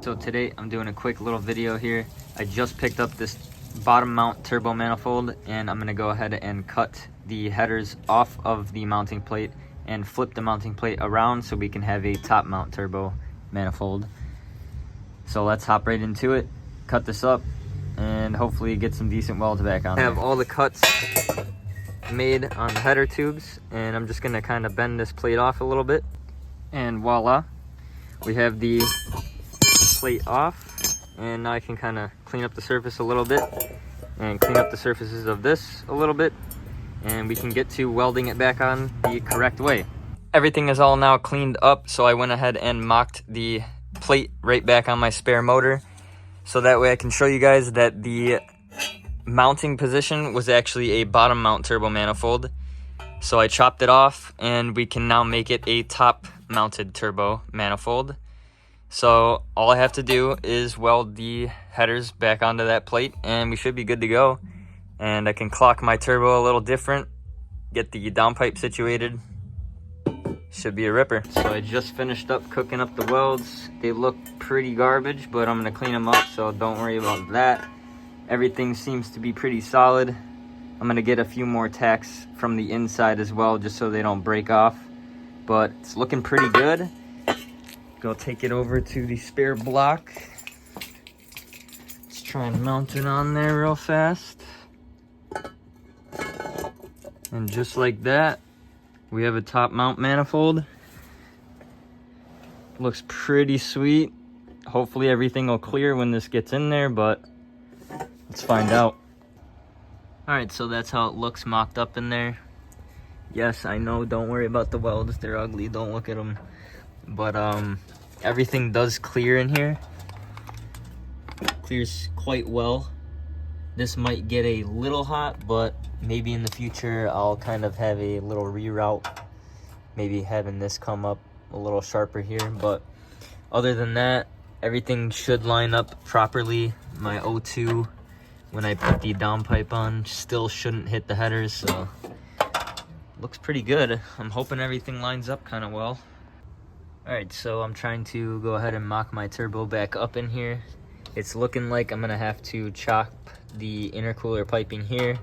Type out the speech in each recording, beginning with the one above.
So today I'm doing a quick little video here. I just picked up this bottom mount turbo manifold and I'm gonna go ahead and cut the headers off of the mounting plate and flip the mounting plate around so we can have a top mount turbo manifold. So let's hop right into it, cut this up, and hopefully get some decent welds back on. I have all the cuts made on the header tubes, and I'm just gonna kind of bend this plate off a little bit, and voila, we have the plate off. And now I can kind of clean up the surface a little bit and clean up the surfaces of this a little bit, and we can get to welding it back on the correct way. Everything is all now cleaned up, so I went ahead and mocked the plate right back on my spare motor, so that way I can show you guys that the mounting position was actually a bottom mount turbo manifold. So I chopped it off and we can now make it a top mounted turbo manifold. So all I have to do is weld the headers back onto that plate and we should be good to go. And I can clock my turbo a little different, get the downpipe situated. Should be a ripper. So I just finished up cooking up the welds. They look pretty garbage, but I'm gonna clean them up, so don't worry about that. Everything seems to be pretty solid. I'm gonna get a few more tacks from the inside as well, just so they don't break off. But it's looking pretty good. Go take it over to the spare block. Let's try and mount it on there real fast. And just like that, we have a top mount manifold. Looks pretty sweet. Hopefully everything will clear when this gets in there, but let's find out. All right, so that's how it looks mocked up in there. Yes, I know, don't worry about the welds. They're ugly, don't look at them. But everything does clear in here. Clears quite well. This might get a little hot, but maybe in the future I'll kind of have a little reroute. Maybe having this come up a little sharper here. But other than that, everything should line up properly. My O2, when I put the downpipe on, still shouldn't hit the headers, so looks pretty good. I'm hoping everything lines up kind of well. Alright, so I'm trying to go ahead and mock my turbo back up in here. It's looking like I'm gonna have to chop the intercooler piping here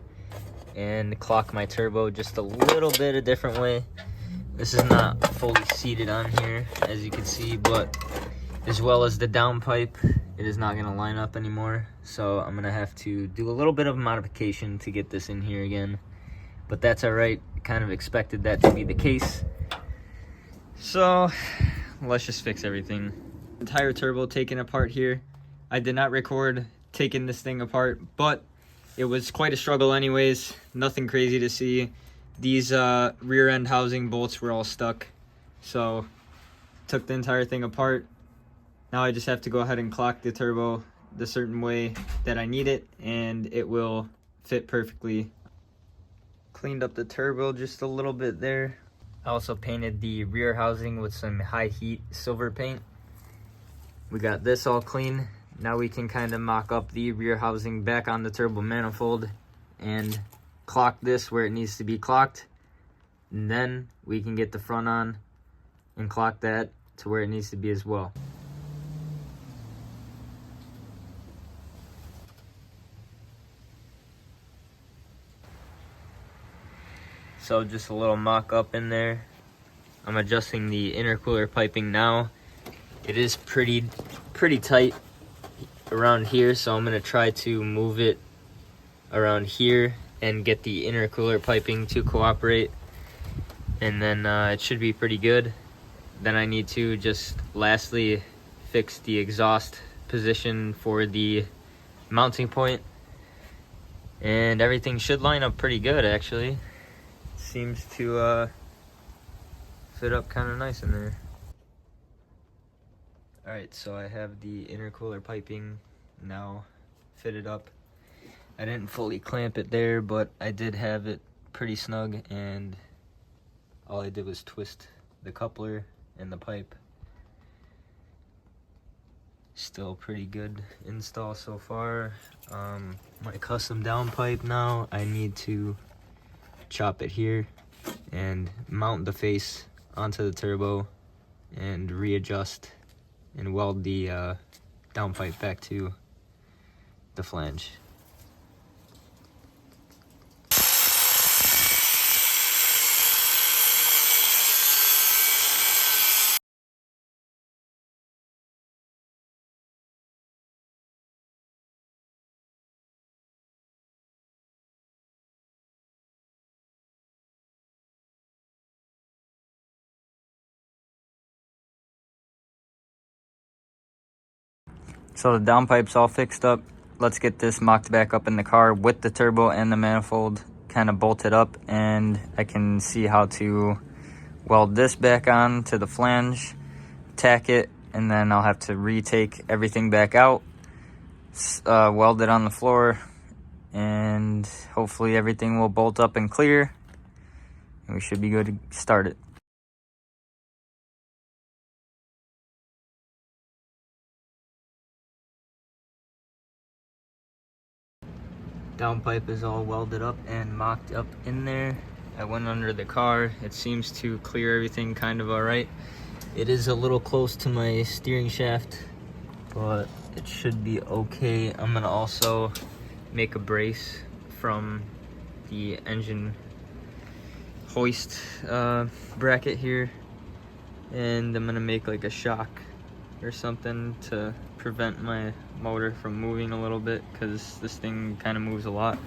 and clock my turbo just a little bit a different way. This is not fully seated on here, as you can see, but as well as the downpipe, it is not gonna line up anymore. So I'm gonna have to do a little bit of modification to get this in here again. But that's alright, kind of expected that to be the case. So let's just fix everything. Entire turbo taken apart here. I did not record taking this thing apart, but it was quite a struggle anyways. Nothing crazy to see. These rear end housing bolts were all stuck, so took the entire thing apart. Now I just have to go ahead and clock the turbo the certain way that I need it, and it will fit perfectly. Cleaned up the turbo just a little bit there. I also painted the rear housing with some high heat silver paint. We got this all clean. Now we can kind of mock up the rear housing back on the turbo manifold and clock this where it needs to be clocked. And then we can get the front on and clock that to where it needs to be as well. So just a little mock up in there. I'm adjusting the intercooler piping now. It is pretty tight around here, so I'm gonna try to move it around here and get the intercooler piping to cooperate, and then it should be pretty good. Then I need to just lastly fix the exhaust position for the mounting point, and everything should line up pretty good actually. Seems to fit up kind of nice in there. Alright, so I have the intercooler piping now fitted up. I didn't fully clamp it there, but I did have it pretty snug, and all I did was twist the coupler and the pipe. Still pretty good install so far. My custom downpipe now, I need to chop it here and mount the face onto the turbo and readjust and weld the downpipe back to the flange. So the downpipe's all fixed up. Let's get this mocked back up in the car with the turbo and the manifold kind of bolted up, and I can see how to weld this back on to the flange, tack it, and then I'll have to retake everything back out, weld it on the floor, and hopefully everything will bolt up and clear, and we should be good to start it. Downpipe is all welded up and mocked up in there. I went under the car. It seems to clear everything kind of all right. It is a little close to my steering shaft, but it should be okay. I'm gonna also make a brace from the engine hoist bracket here, and I'm gonna make like a shock or something to prevent my motor from moving a little bit, because this thing kind of moves a lot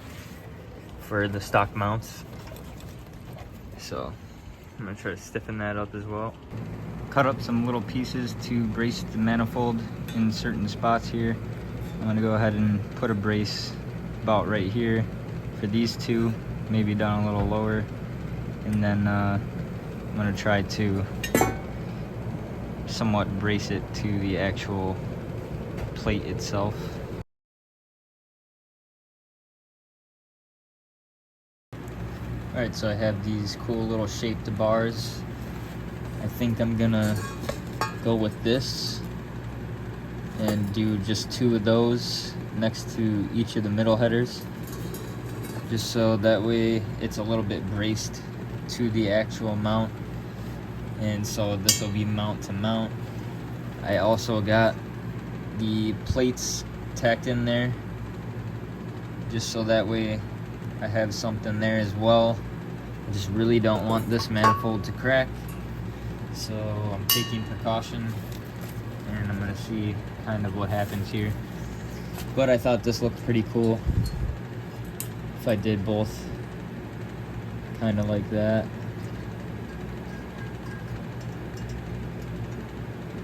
for the stock mounts. So I'm gonna try to stiffen that up as well. Cut up some little pieces to brace the manifold in certain spots here. I'm gonna go ahead and put a brace about right here for these two, maybe down a little lower, and then I'm gonna try to somewhat brace it to the actual plate itself. Alright, so I have these cool little shaped bars. I think I'm gonna go with this and do just 2 of those next to each of the middle headers, just so that way it's a little bit braced to the actual mount, and so this will be mount to mount. I also got the plates tacked in there, just so that way I have something there as well. I just really don't want this manifold to crack, so I'm taking precaution, and I'm gonna see kind of what happens here. But I thought this looked pretty cool if I did both kind of like that.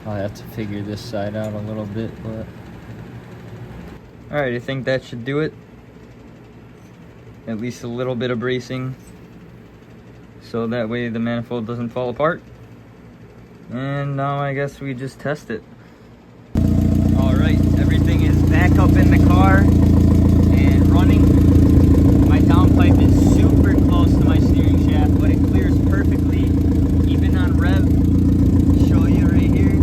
I'll have to figure this side out a little bit, but alright, I think that should do it. At least a little bit of bracing, so that way the manifold doesn't fall apart. And now I guess we just test it. Alright, everything is back up in the car and running. My downpipe is super close to my steering shaft, but it clears perfectly, even on rev. Show you right here.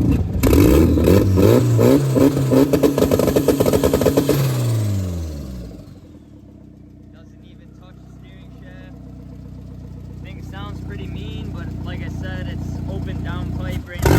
Doesn't even touch the steering shaft. Thing sounds pretty mean, but like I said, it's open downpipe right now.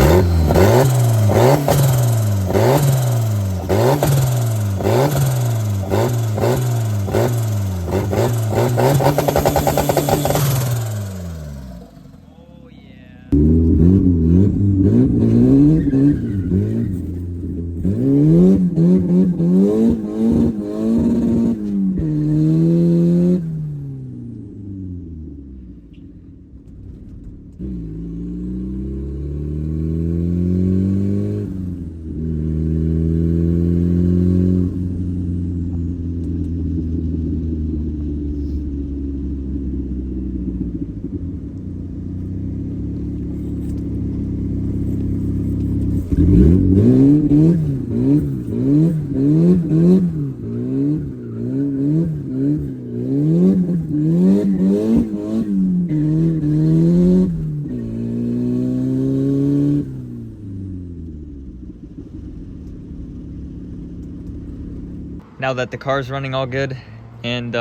Now that the car's running all good, and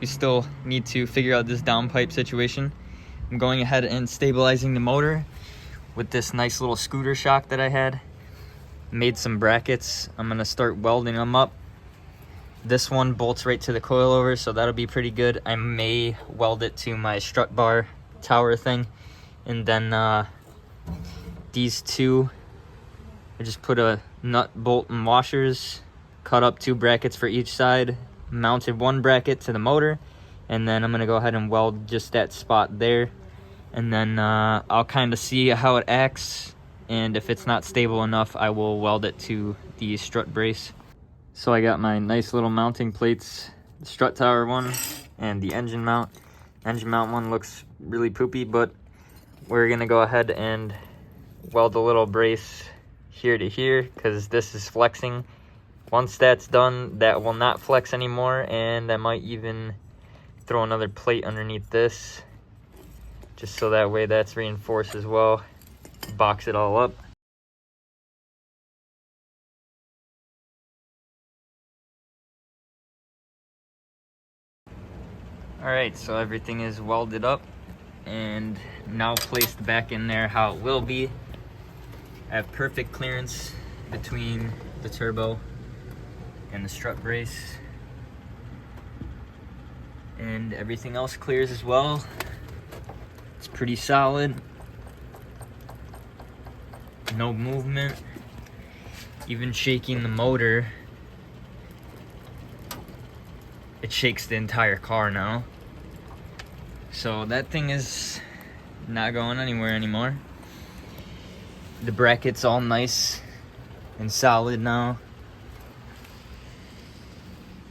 we still need to figure out this downpipe situation, I'm going ahead and stabilizing the motor with this nice little scooter shock that I had. made some brackets. I'm gonna start welding them up. This one bolts right to the coilover, so that'll be pretty good. I may weld it to my strut bar tower thing. And then these two, I just put a nut, bolt, and washers, cut up 2 brackets for each side, mounted 1 bracket to the motor, and then I'm gonna go ahead and weld just that spot there. And then I'll kind of see how it acts, and if it's not stable enough, I will weld it to the strut brace. So I got my nice little mounting plates, the strut tower one and the engine mount. Engine mount one looks really poopy, but we're gonna go ahead and weld a little brace here to here because this is flexing. Once that's done, that will not flex anymore, and I might even throw another plate underneath this just so that way that's reinforced as well. Box it all up. Alright, so everything is welded up and now placed back in there how it will be. I have perfect clearance between the turbo and the strut brace, and everything else clears as well. It's pretty solid, no movement. Even shaking the motor, it shakes the entire car now. So that thing is not going anywhere anymore. The bracket's all nice and solid now.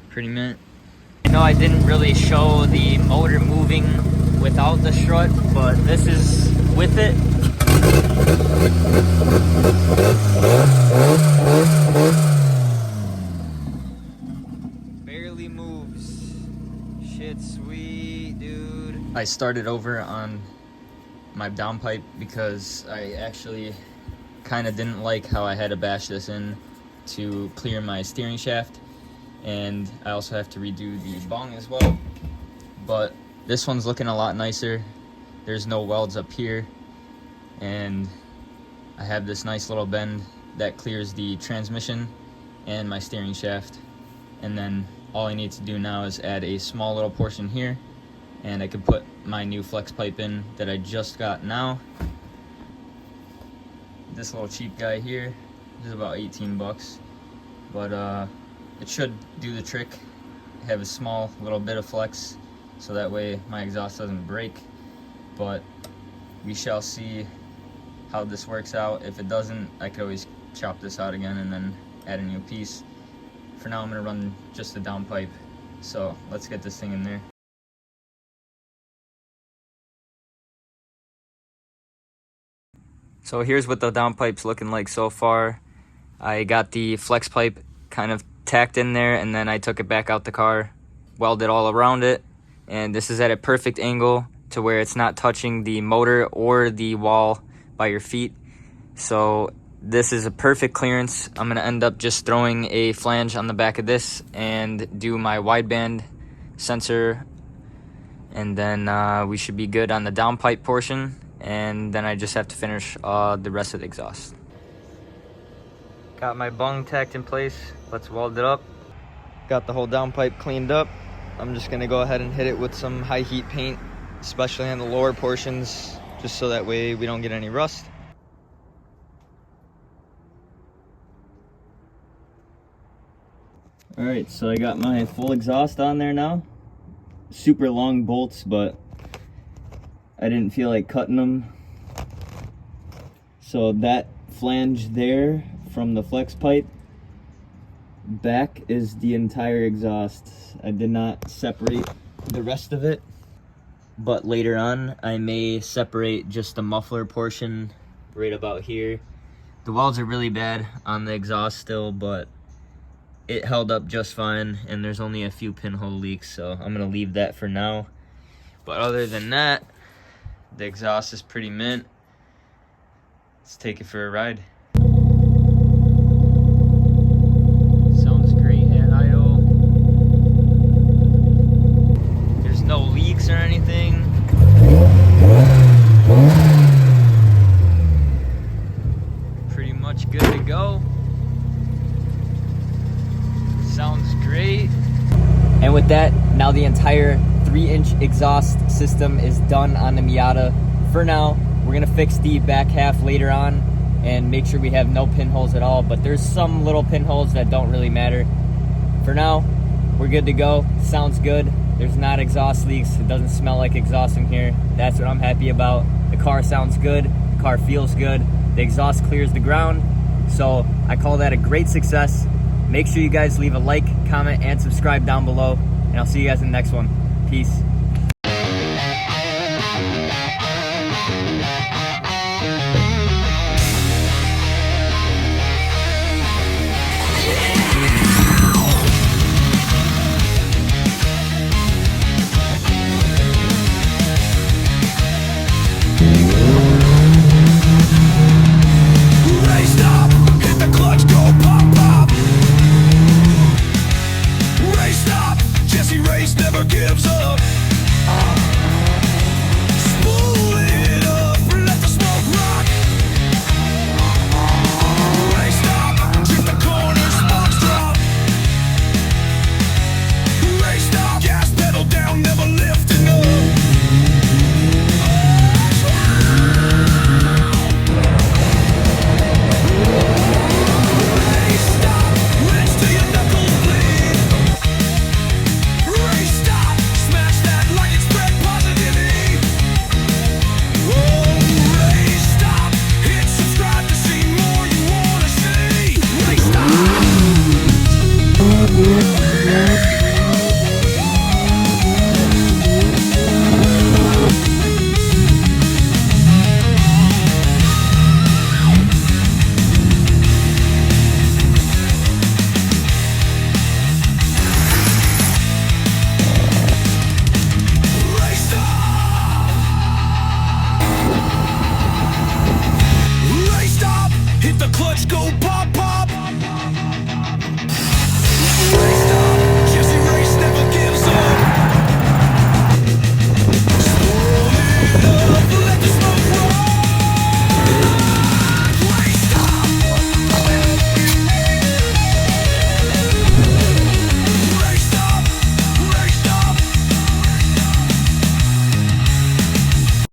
Pretty mint. I know I didn't really show the motor moving without the strut, but this is with it. Barely moves. Shit sweet, dude. I started over on my downpipe because I actually kind of didn't like how I had to bash this in to clear my steering shaft, and I also have to redo the bung as well. But this one's looking a lot nicer. There's no welds up here, and I have this nice little bend that clears the transmission and my steering shaft. And then all I need to do now is add a small little portion here, and I can put my new flex pipe in that I just got now. This little cheap guy here is about 18 bucks, but it should do the trick. Have a small little bit of flex so that way my exhaust doesn't break, but we shall see how this works out. If it doesn't, I could always chop this out again and then add a new piece. For now, I'm gonna run just the downpipe, so let's get this thing in there. So here's what the downpipe's looking like so far. I got the flex pipe kind of tacked in there, and then I took it back out the car, welded all around it, and this is at a perfect angle to where it's not touching the motor or the wall by your feet. So this is a perfect clearance. I'm gonna end up just throwing a flange on the back of this and do my wideband sensor, and then we should be good on the downpipe portion, and then I just have to finish the rest of the exhaust. Got my bung tacked in place. Let's weld it up. Got the whole downpipe cleaned up. I'm just gonna go ahead and hit it with some high heat paint, especially on the lower portions, just so that way we don't get any rust. All right, so I got my full exhaust on there now. Super long bolts, but I didn't feel like cutting them. So that flange there from the flex pipe back is the entire exhaust. I did not separate the rest of it, but later on I may separate just the muffler portion right about here. The welds are really bad on the exhaust still, but it held up just fine, and there's only a few pinhole leaks, so I'm gonna leave that for now. But other than that, the exhaust is pretty mint. Let's take it for a ride. Sounds great at idle. There's no leaks or anything. Pretty much good to go. sounds great. And with that, now the entire 3-inch exhaust system is done on the Miata. For now, we're gonna fix the back half later on and make sure we have no pinholes at all, but there's some little pinholes that don't really matter. For now, we're good to go. Sounds good. There's not exhaust leaks. It doesn't smell like exhaust in here. That's what I'm happy about. The car sounds good. The car feels good. The exhaust clears the ground. So I call that a great success. Make sure you guys leave a like, comment, and subscribe down below. And I'll see you guys in the next one. Peace. JesseRace never gives up. Spool it up, let the smoke rock. Race stop, trip the corner, sparks drop. Race stop, gas pedal down, never lifting up. Race stop, rinse till your knuckles bleed. Race stop, smash that like it's spread positivity. Oh, race stop, hit subscribe to see more you wanna see. Race stop. Race stop, hit the clutch, go.